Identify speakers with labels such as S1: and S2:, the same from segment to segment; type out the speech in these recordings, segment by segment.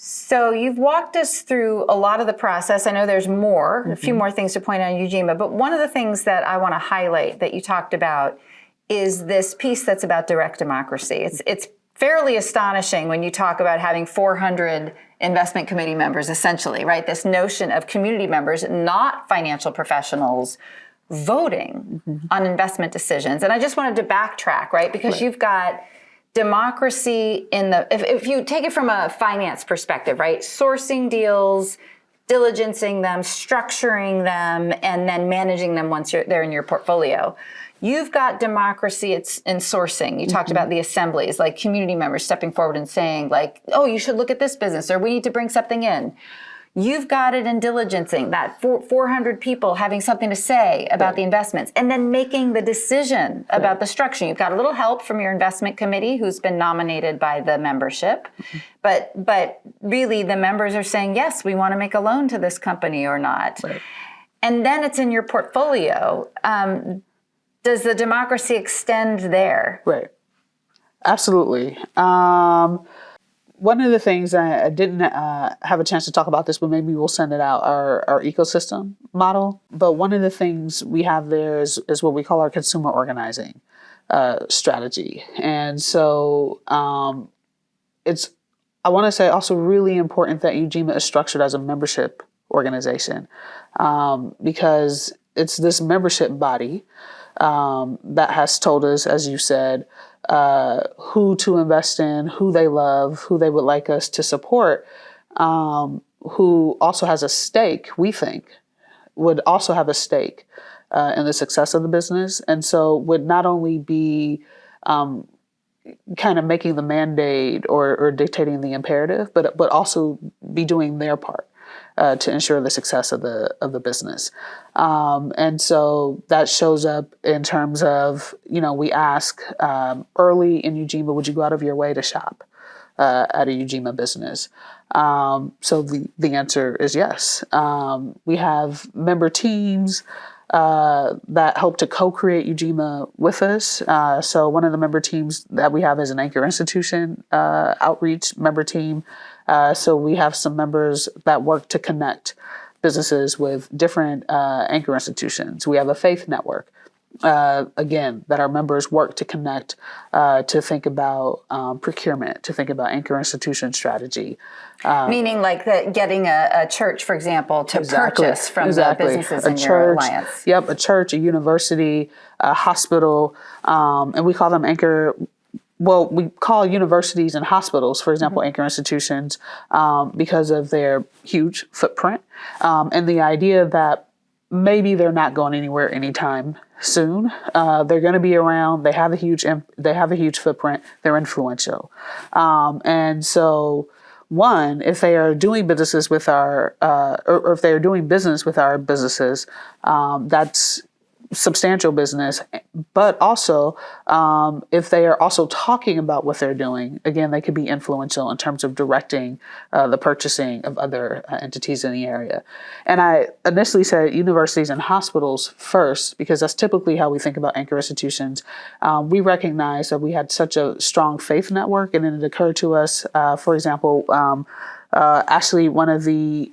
S1: So you've walked us through a lot of the process. I know there's more, a few more things to point out on Ujima, but one of the things that I want to highlight that you talked about is this piece that's about direct democracy. It's fairly astonishing when you talk about having 400 investment committee members, essentially, right? This notion of community members, not financial professionals, voting on investment decisions. And I just wanted to backtrack, right? Because you've got democracy in the, if you take it from a finance perspective, right? Sourcing deals, diligencing them, structuring them, and then managing them once they're in your portfolio. You've got democracy in sourcing. You talked about the assemblies, like community members stepping forward and saying like, oh, you should look at this business, or we need to bring something in. You've got it in diligencing, that 400 people having something to say about the investments, and then making the decision about the structure. You've got a little help from your investment committee who's been nominated by the membership. But really the members are saying, yes, we want to make a loan to this company or not. Right. And then it's in your portfolio. Does the democracy extend there?
S2: Right. Absolutely. One of the things I didn't have a chance to talk about this, but maybe we'll send it out, our ecosystem model. But one of the things we have there is what we call our consumer organizing strategy. And so it's, I want to say, also really important that Ujima is structured as a membership organization because it's this membership body that has told us, as you said, who to invest in, who they love, who they would like us to support, who also has a stake, we think, would also have a stake in the success of the business. And so would not only be kind of making the mandate or dictating the imperative, but also be doing their part to ensure the success of the business. And so that shows up in terms of, we ask early in Ujima, would you go out of your way to shop at a Ujima business? So the answer is yes. We have member teams that help to co-create Ujima with us. So one of the member teams that we have is an anchor institution outreach member team. So we have some members that work to connect businesses with different anchor institutions. We have a faith network, again, that our members work to connect to think about procurement, to think about anchor institution strategy.
S1: Meaning like getting a church, for example, to purchase from the businesses in your alliance.
S2: Yep, a church, a university, a hospital, and we call them anchor. Well, we call universities and hospitals, for example, anchor institutions, because of their huge footprint and the idea that maybe they're not going anywhere anytime soon. They're going to be around. They have a huge footprint. They're influential, and so. One, if they are doing businesses with or if they are doing business with our businesses, that's substantial business. But also, if they are also talking about what they're doing, again, they could be influential in terms of directing the purchasing of other entities in the area. And I initially said universities and hospitals first, because that's typically how we think about anchor institutions. We recognize that we had such a strong faith network, and then it occurred to us, for example, actually one of the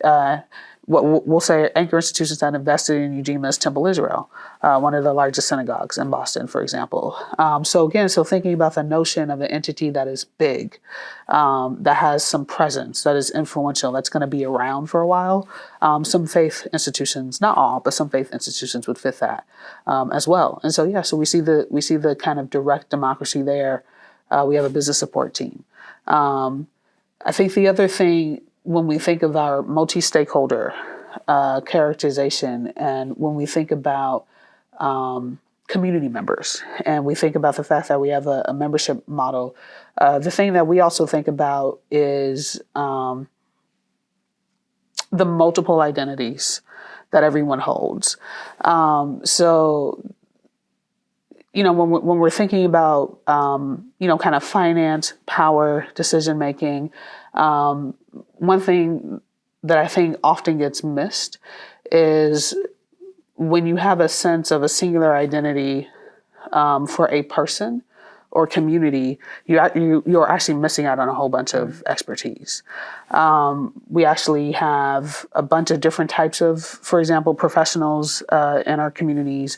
S2: what we'll say anchor institutions that invested in Ujima is Temple Israel, one of the largest synagogues in Boston, for example. So thinking about the notion of an entity that is big, that has some presence, that is influential, that's going to be around for a while. Some faith institutions, not all, but some faith institutions would fit that as well. And so we see the kind of direct democracy there. We have a business support team. I think the other thing, when we think of our multi-stakeholder characterization, and when we think about community members, and we think about the fact that we have a membership model, the thing that we also think about is the multiple identities that everyone holds. When we're thinking about, kind of finance, power, decision-making, one thing that I think often gets missed is when you have a sense of a singular identity for a person or community, you're actually missing out on a whole bunch of expertise. We actually have a bunch of different types of, for example, professionals in our communities,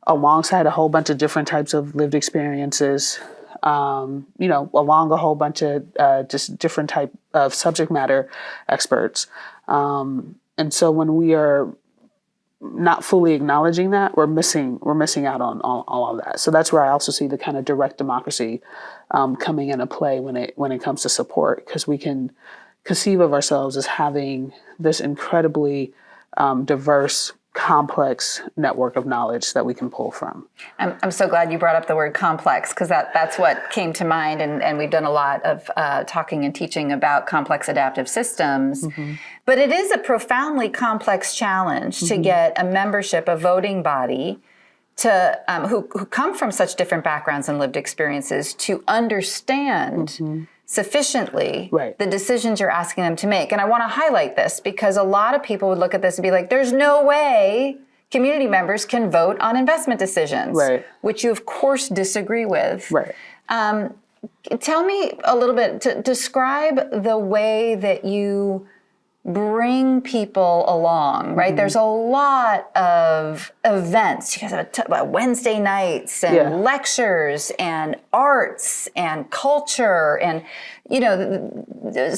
S2: alongside a whole bunch of different types of lived experiences, along a whole bunch of just different type of subject matter experts. And so when we are not fully acknowledging that, we're missing out on all of that. So that's where I also see the kind of direct democracy coming into play when it comes to support, because we can conceive of ourselves as having this incredibly diverse, complex network of knowledge that we can pull from.
S1: I'm so glad you brought up the word complex, because that's what came to mind. And we've done a lot of talking and teaching about complex adaptive systems. Mm-hmm. But it is a profoundly complex challenge to get a membership, a voting body, to who come from such different backgrounds and lived experiences to understand sufficiently the decisions you're asking them to make. And I want to highlight this because a lot of people would look at this and be like, there's no way community members can vote on investment decisions, which you of course disagree with. Tell me a little bit, to describe the way that you bring people along, right? There's a lot of events. You guys have about Wednesday nights and lectures and arts and culture. And,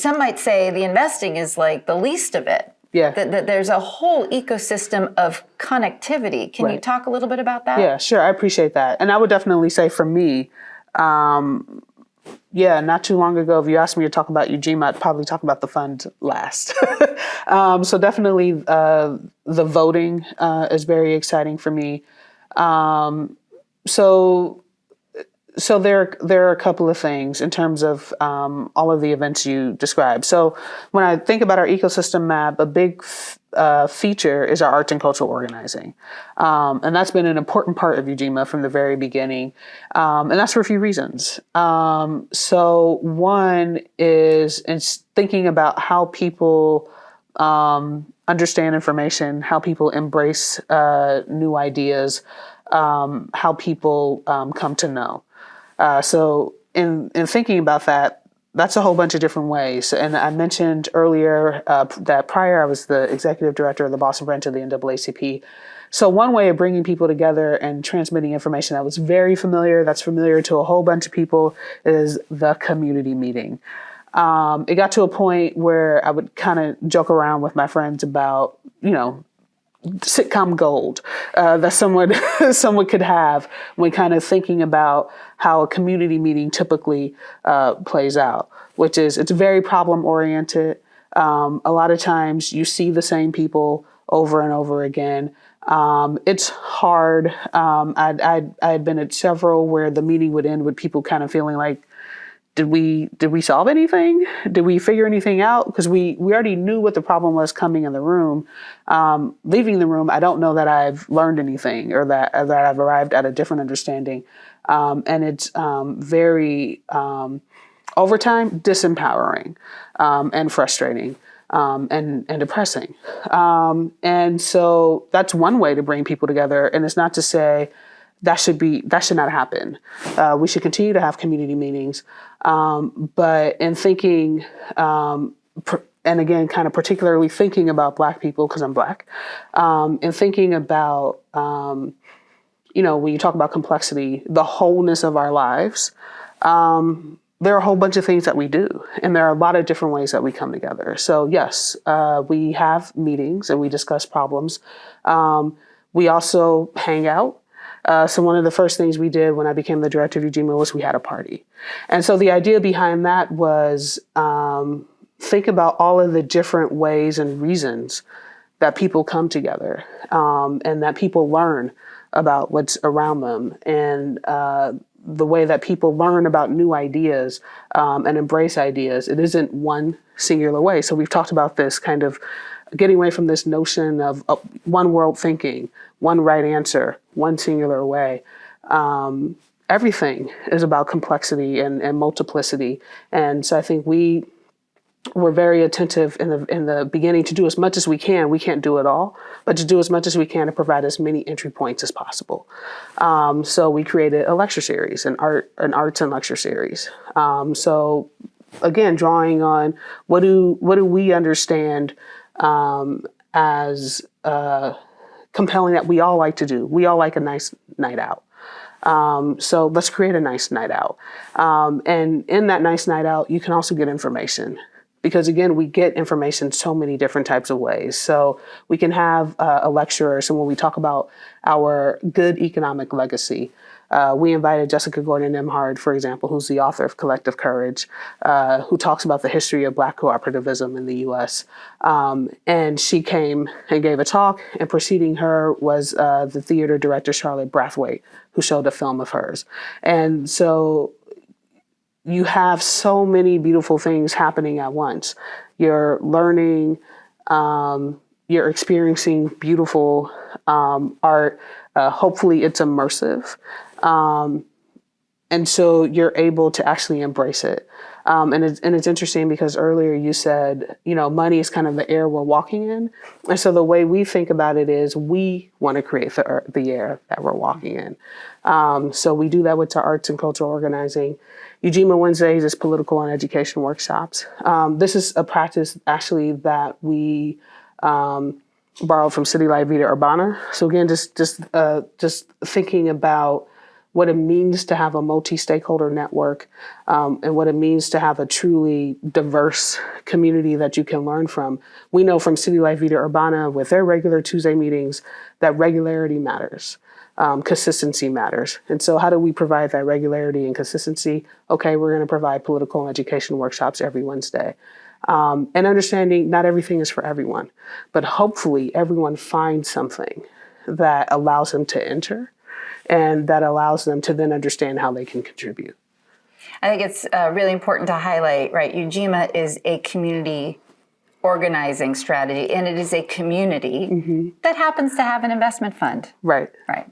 S1: some might say the investing is like the least of it. That there's a whole ecosystem of connectivity. Can you talk a little bit about that?
S2: Yeah, sure. I appreciate that. And I would definitely say for me, not too long ago, if you asked me to talk about Ujima, I'd probably talk about the fund last. So definitely the voting is very exciting for me. So there are a couple of things in terms of all of the events you described. So when I think about our ecosystem map, a big feature is our arts and cultural organizing. And that's been an important part of Ujima from the very beginning. And that's for a few reasons. So one is in thinking about how people understand information, how people embrace new ideas, how people come to know. So in thinking about that, that's a whole bunch of different ways. And I mentioned earlier that prior I was the executive director of the Boston branch of the NAACP. So one way of bringing people together and transmitting information that was very familiar, that's familiar to a whole bunch of people, is the community meeting. It got to a point where I would kind of joke around with my friends about, sitcom gold that someone could have when kind of thinking about how a community meeting typically plays out, which is it's very problem oriented. A lot of times you see the same people over and over again. It's hard. I had been at several where the meeting would end with people kind of feeling like, did we solve anything? Did we figure anything out? Because we already knew what the problem was coming in the room. Leaving the room, I don't know that I've learned anything or that I've arrived at a different understanding. And it's very, over time, disempowering and frustrating and depressing. And so that's one way to bring people together. And it's not to say that should not happen. We should continue to have community meetings. But in thinking, and again, kind of particularly thinking about Black people, because I'm Black, and thinking about, when you talk about complexity, the wholeness of our lives, there are a whole bunch of things that we do, and there are a lot of different ways that we come together. So yes, we have meetings and we discuss problems. We also hang out. So one of the first things we did when I became the director of Ujima was we had a party. And so the idea behind that was think about all of the different ways and reasons that people come together and that people learn about what's around them, and the way that people learn about new ideas and embrace ideas. It isn't one singular way. So we've talked about this kind of getting away from this notion of one world thinking, one right answer, one singular way. Everything is about complexity and multiplicity. And so I think we we're very attentive in the beginning to do as much as we can. We can't do it all, but to do as much as we can to provide as many entry points as possible. So we created a lecture series, an arts and lecture series. So again, drawing on what do we understand as compelling that we all like to do. We all like a nice night out. So let's create a nice night out. And in that nice night out, you can also get information. Because again, we get information so many different types of ways. So we can have a lecturer. So when we talk about our good economic legacy, we invited Jessica Gordon-Emhard, for example, who's the author of Collective Courage, who talks about the history of Black cooperativism in the U.S. And she came and gave a talk, and preceding her was the theater director, Charlotte Brathwaite, who showed a film of hers. And so you have so many beautiful things happening at once. You're learning, you're experiencing beautiful art. Hopefully it's immersive. And so you're able to actually embrace it. And it's interesting because earlier you said, money is kind of the air we're walking in. And so the way we think about it is we want to create the air that we're walking in. So we do that with our arts and cultural organizing. Ujima Wednesdays is political and education workshops. This is a practice actually that we borrowed from City Life Vida Urbana. So again, just thinking about what it means to have a multi-stakeholder network, and what it means to have a truly diverse community that you can learn from. We know from City Life Vida Urbana with their regular Tuesday meetings that regularity matters. Consistency matters. And so how do we provide that regularity and consistency? Okay, we're going to provide political and education workshops every Wednesday. And understanding not everything is for everyone, but hopefully everyone finds something that allows them to enter and that allows them to then understand how they can contribute.
S1: I think it's really important to highlight, right? Ujima is a community organizing strategy, and it is a community that happens to have an investment fund.
S2: Right.
S1: Right.